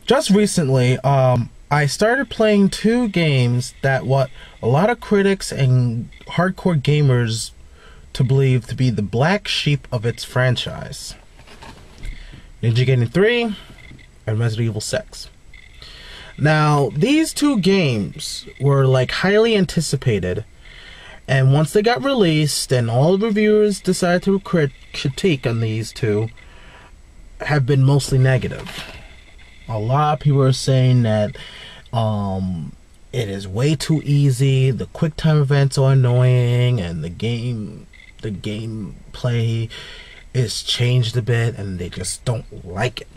just recently, I started playing two games that what a lot of critics and hardcore gamers to believe to be the black sheep of its franchise. Ninja Gaiden 3 and Resident Evil 6. Now, these two games were like highly anticipated, and once they got released and all the reviewers decided to critique on these two, have been mostly negative. A lot of people are saying that it is way too easy, the quick time events are annoying, and the gameplay is changed a bit and they just don't like it.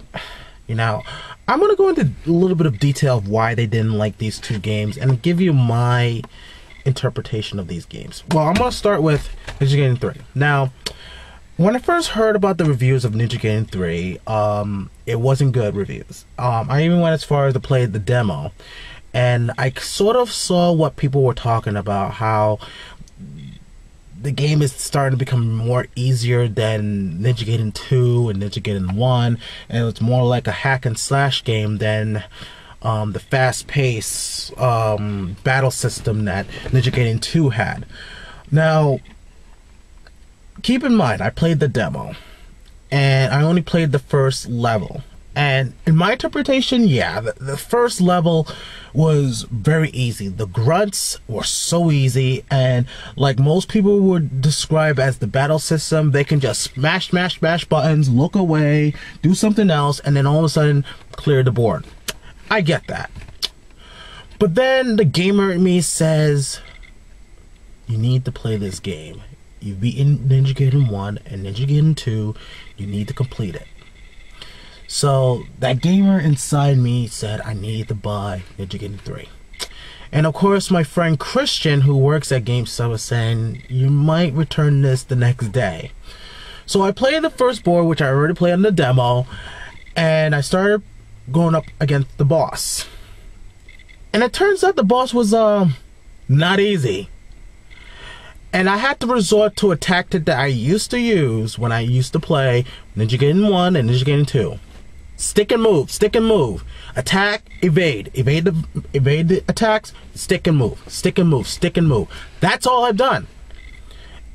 You know, I'm going to go into a little bit of detail of why they didn't like these two games and give you my interpretation of these games. Well, I'm going to start with Ninja Gaiden 3. Now, when I first heard about the reviews of Ninja Gaiden 3, it wasn't good reviews. I even went as far as to play the demo, and I sort of saw what people were talking about, how the game is starting to become more easier than Ninja Gaiden 2 and Ninja Gaiden 1, and it's more like a hack and slash game than the fast-paced battle system that Ninja Gaiden 2 had. Now, keep in mind, I played the demo, and I only played the first level. And in my interpretation, yeah, the first level was very easy. The grunts were so easy, and like most people would describe as the battle system, they can just smash buttons, look away, do something else, and then all of a sudden clear the board. I get that. But then the gamer in me says, you need to play this game. You've beaten Ninja Gaiden 1 and Ninja Gaiden 2, you need to complete it. So that gamer inside me said I need to buy Ninja Gaiden 3. And of course my friend Christian, who works at GameStop, was saying you might return this the next day. So I played the first board, which I already played on the demo, and I started going up against the boss. And it turns out the boss was not easy. And I had to resort to a tactic that I used to use when I used to play Ninja Gaiden 1 and Ninja Gaiden 2. Stick and move, stick and move. Attack, evade. Evade the attacks, stick and move. Stick and move, stick and move. That's all I've done.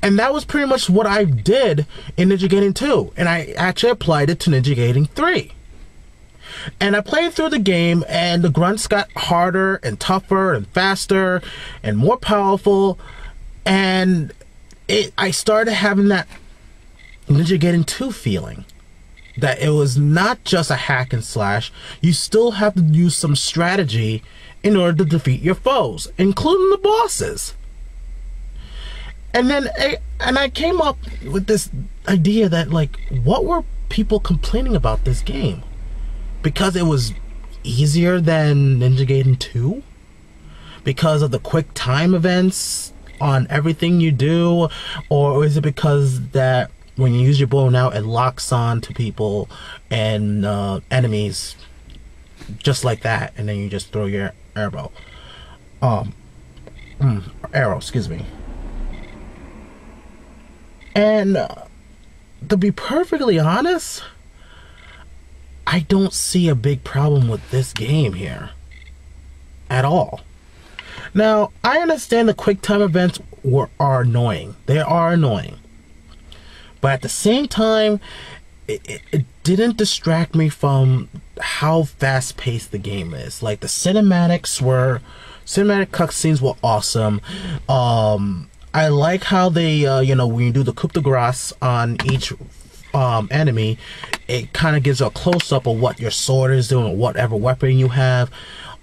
And that was pretty much what I did in Ninja Gaiden 2. And I actually applied it to Ninja Gaiden 3. And I played through the game, and the grunts got harder and tougher and faster and more powerful. And I started having that Ninja Gaiden 2 feeling. That it was not just a hack and slash. You still have to use some strategy in order to defeat your foes, including the bosses. And then I came up with this idea that, like, what were people complaining about this game? Because it was easier than Ninja Gaiden 2? Because of the quick time events on everything you do? Or is it because that when you use your bow now, it locks on to people and enemies just like that, and then you just throw your arrow. Arrow, excuse me. And to be perfectly honest, I don't see a big problem with this game here at all. Now, I understand the quick time events are annoying. They are annoying. But at the same time, it didn't distract me from how fast-paced the game is. Like, the cinematic cutscenes were awesome. I like how they, when you do the coup de grace on each enemy, it kind of gives a close-up of what your sword is doing, or whatever weapon you have.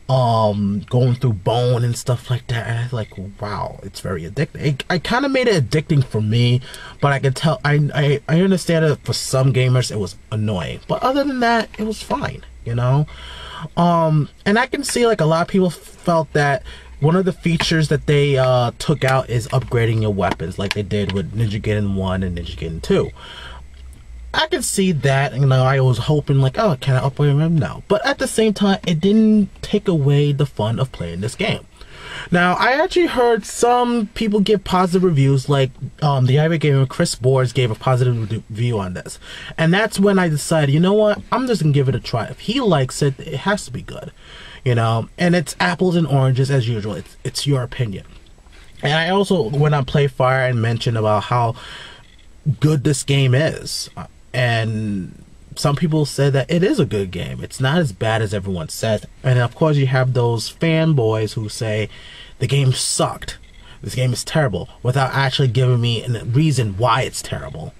Going through bone and stuff like that, and I was like, wow, it's very addicting. I kind of made it addicting for me, but I can tell, I understand that for some gamers it was annoying, but other than that, it was fine, you know. And I can see, like, a lot of people felt that one of the features that they took out is upgrading your weapons, like they did with Ninja Gaiden 1 and Ninja Gaiden 2. I could see that, you know, I was hoping, like, oh, can I upgrade him? No. But at the same time, it didn't take away the fun of playing this game. Now, I actually heard some people give positive reviews, like the Irate Gamer Chris Boards gave a positive review on this. And that's when I decided, you know what, I'm just going to give it a try. If he likes it, it has to be good. You know, and it's apples and oranges as usual. It's your opinion. And I also went on Playfire and mentioned about how good this game is. And some people said that it is a good game. It's not as bad as everyone says. And of course you have those fanboys who say the game sucked. This game is terrible, without actually giving me a reason why it's terrible.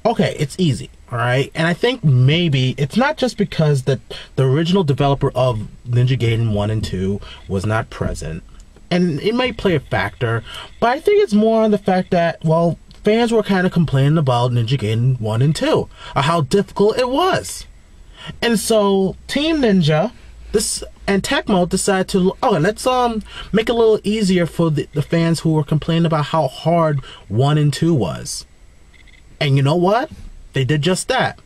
Okay, it's easy, alright? And I think maybe it's not just because the original developer of Ninja Gaiden 1 and 2 was not present. And it might play a factor, but I think it's more on the fact that, well, fans were kind of complaining about Ninja Gaiden 1 and 2, or how difficult it was. And so Team Ninja and Tecmo decided to, let's make it a little easier for the fans who were complaining about how hard 1 and 2 was. And you know what? They did just that.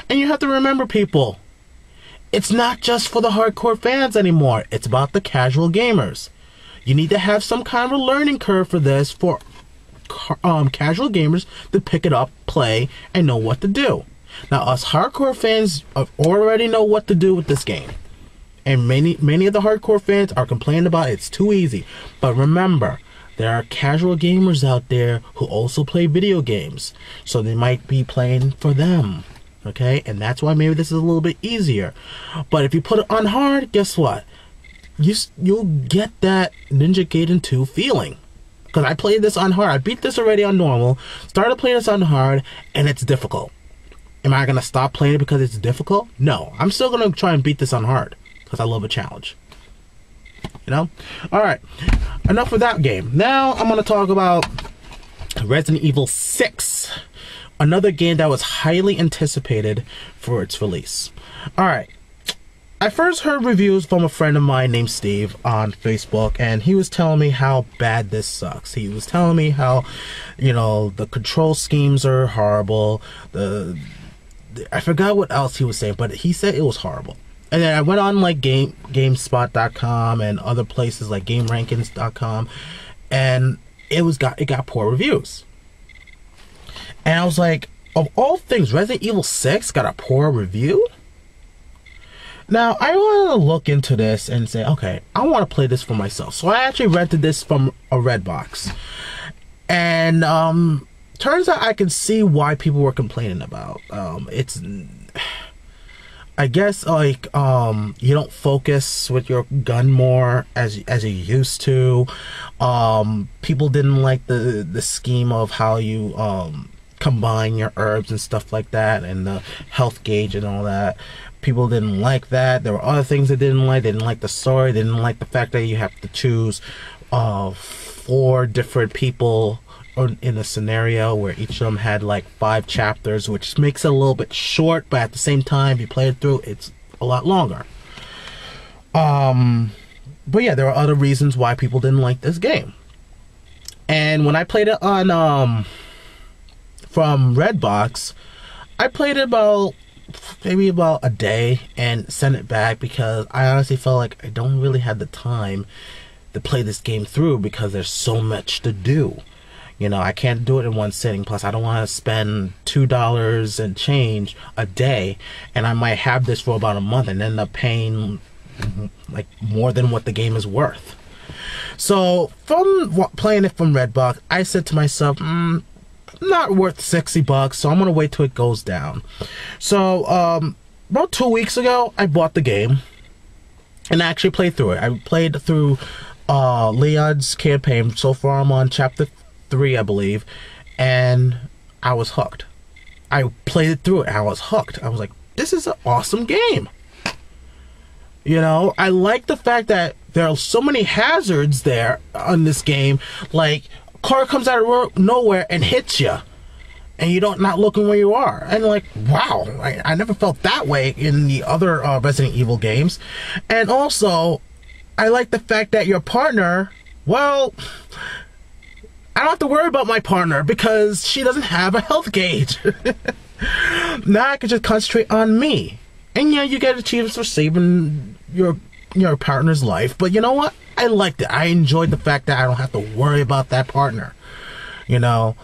And you have to remember, people, it's not just for the hardcore fans anymore. It's about the casual gamers. You need to have some kind of a learning curve for this for casual gamers to pick it up, play, and know what to do. Now, us hardcore fans already know what to do with this game. And many of the hardcore fans are complaining about it's too easy. But remember, there are casual gamers out there who also play video games. So they might be playing for them. Okay? And that's why maybe this is a little bit easier. But if you put it on hard, guess what? You'll get that Ninja Gaiden 2 feeling. Because I played this on hard. I beat this already on normal. Started playing this on hard, and it's difficult. Am I going to stop playing it because it's difficult? No. I'm still going to try and beat this on hard. Because I love a challenge. You know? Alright. Enough of that game. Now I'm going to talk about Resident Evil 6. Another game that was highly anticipated for its release. Alright. I first heard reviews from a friend of mine named Steve on Facebook, and he was telling me how bad this sucks. He was telling me how, you know, the control schemes are horrible. I forgot what else he was saying, but he said it was horrible. And then I went on like GameSpot.com and other places like GameRankings.com, and it got poor reviews. And I was like, of all things, Resident Evil 6 got a poor review? Now, I want to look into this and say, okay, I want to play this for myself. So I actually rented this from a Redbox. And turns out I can see why people were complaining about. I guess, like, you don't focus with your gun more as you used to. People didn't like the scheme of how you combine your herbs and stuff like that, and the health gauge and all that. People didn't like that. There were other things they didn't like. They didn't like the story. They didn't like the fact that you have to choose 4 different people in a scenario where each of them had like 5 chapters, which makes it a little bit short, but at the same time, if you play it through, it's a lot longer. But yeah, there are other reasons why people didn't like this game. And when I played it on from Redbox, I played it maybe about a day and sent it back because I honestly felt like I don't really have the time to play this game through because there's so much to do. You know, I can't do it in one sitting. Plus, I don't want to spend $2 and change a day, and I might have this for about a month and end up paying like more than what the game is worth. So, from playing it from Redbox, I said to myself, not worth $60, so I'm gonna wait till it goes down. So about 2 weeks ago, I bought the game and I actually played through it. I played through Leon's campaign. So far I'm on chapter 3, I believe, and I was hooked. I played it through it and I was hooked. I was like, this is an awesome game. You know, I like the fact that there are so many hazards there on this game. Like, car comes out of nowhere and hits you, and you don't not looking where you are, and like, wow, I never felt that way in the other Resident Evil games. And also, I like the fact that your partner, well, I don't have to worry about my partner because she doesn't have a health gauge. Now I can just concentrate on me, and yeah, you get achievements for saving your your partner's life, but you know what? I liked it. I enjoyed the fact that I don't have to worry about that partner. You know,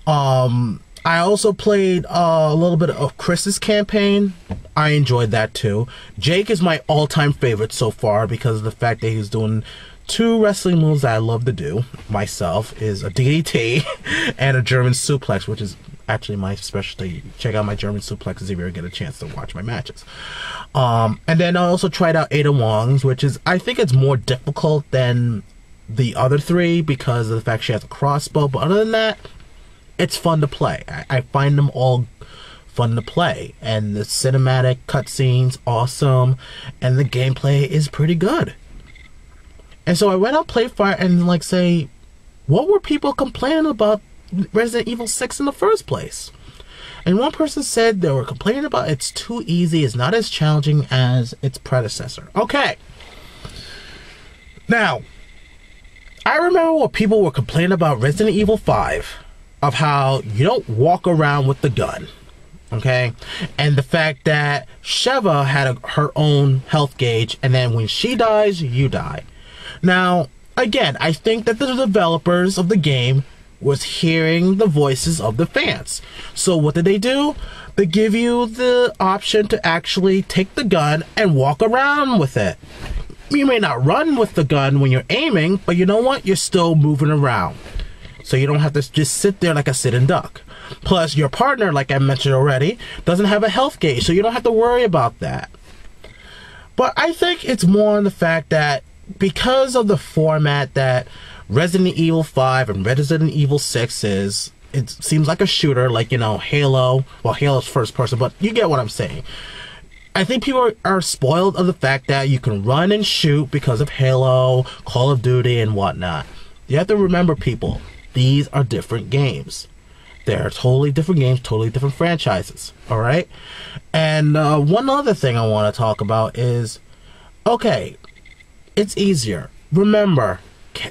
I also played a little bit of Chris's campaign. I enjoyed that too. Jake is my all-time favorite so far because of the fact that he's doing 2 wrestling moves that I love to do myself, is a DDT and a German suplex, which is actually my specialty. Check out my German suplexes if you ever get a chance to watch my matches. And then I also tried out Ada Wong's, which is, I think it's more difficult than the other 3 because of the fact she has a crossbow, but other than that, it's fun to play. I find them all fun to play, and the cinematic cutscenes awesome, and the gameplay is pretty good. And so I went on Playfire and like say, what were people complaining about Resident Evil 6 in the first place? And one person said they were complaining about it's too easy, it's not as challenging as its predecessor. Okay. Now, I remember what people were complaining about Resident Evil 5, of how you don't walk around with the gun. Okay? And the fact that Sheva had her own health gauge, and then when she dies, you die. Now, again, I think that the developers of the game was hearing the voices of the fans. So what did they do? They give you the option to actually take the gun and walk around with it. You may not run with the gun when you're aiming, but you know what? You're still moving around. So you don't have to just sit there like a sitting duck. Plus, your partner, like I mentioned already, doesn't have a health gauge, so you don't have to worry about that. But I think it's more on the fact that because of the format that Resident Evil 5 and Resident Evil 6 is, it seems like a shooter, like, you know, Halo. Well, Halo's first person, but you get what I'm saying. I think people are spoiled of the fact that you can run and shoot because of Halo, Call of Duty, and whatnot. You have to remember, people, these are different games. They're totally different games, totally different franchises, alright? And one other thing I want to talk about is, okay, it's easier. Remember,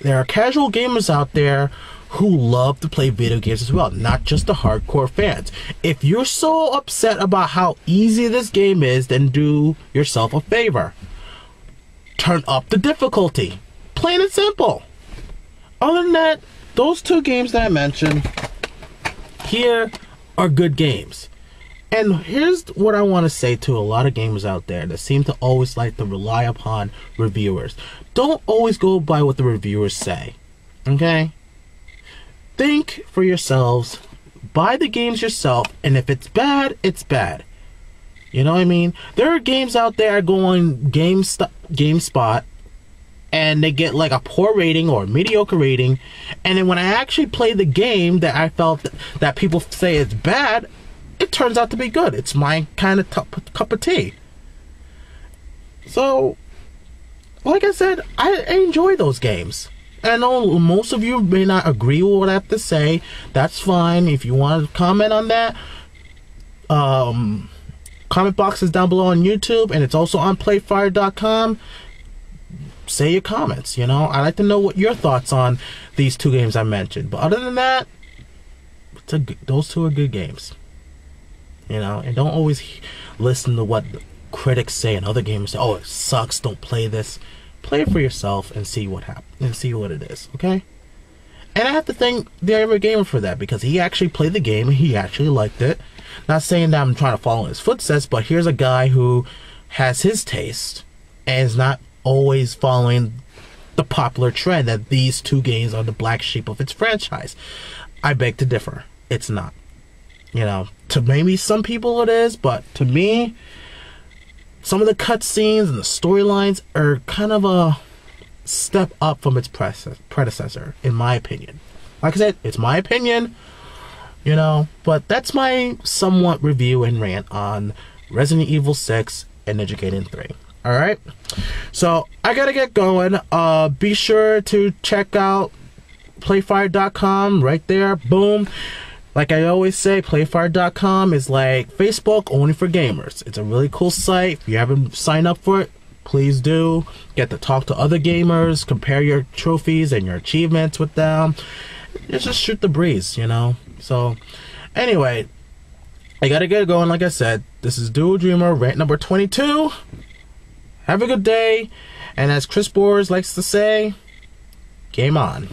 there are casual gamers out there who love to play video games as well, not just the hardcore fans. If you're so upset about how easy this game is, then do yourself a favor. Turn up the difficulty. Plain and simple. Other than that, those 2 games that I mentioned here are good games. And here's what I want to say to a lot of gamers out there that seem to always like to rely upon reviewers. Don't always go by what the reviewers say. Okay? Think for yourselves. Buy the games yourself. And if it's bad, it's bad. You know what I mean? There are games out there going GameSpot, and they get like a poor rating or a mediocre rating. And then when I actually play the game that I felt that people say it's bad, it turns out to be good. It's my kind of cup of tea. So, like I said, I enjoy those games. I know most of you may not agree with what I have to say. That's fine. If you want to comment on that, comment box is down below on YouTube, and it's also on Playfire.com. Say your comments, you know. I'd like to know what your thoughts on these 2 games I mentioned. But other than that, those 2 are good games. You know, and don't always listen to what critics say and other gamers say. Oh, it sucks, don't play this. Play it for yourself and see what happens and see what it is, okay? And I have to thank the other gamer for that, because he actually played the game and he actually liked it. Not saying that I'm trying to follow in his footsteps, but here's a guy who has his taste and is not always following the popular trend that these 2 games are the black sheep of its franchise. I beg to differ. It's not. You know, to maybe some people it is, but to me, some of the cutscenes and the storylines are kind of a step up from its predecessor, in my opinion. Like I said, it's my opinion, you know, but that's my somewhat review and rant on Resident Evil 6 and Ninja Gaiden 3. Alright? So, I gotta get going. Be sure to check out Playfire.com right there. Boom. Like I always say, Playfire.com is like Facebook only for gamers. It's a really cool site. If you haven't signed up for it, please do. Get to talk to other gamers, compare your trophies and your achievements with them. Just shoot the breeze, you know? So, anyway, I gotta get going. Like I said, this is Dual Dreamer, rant number 22. Have a good day, And as Chris Bores likes to say, game on.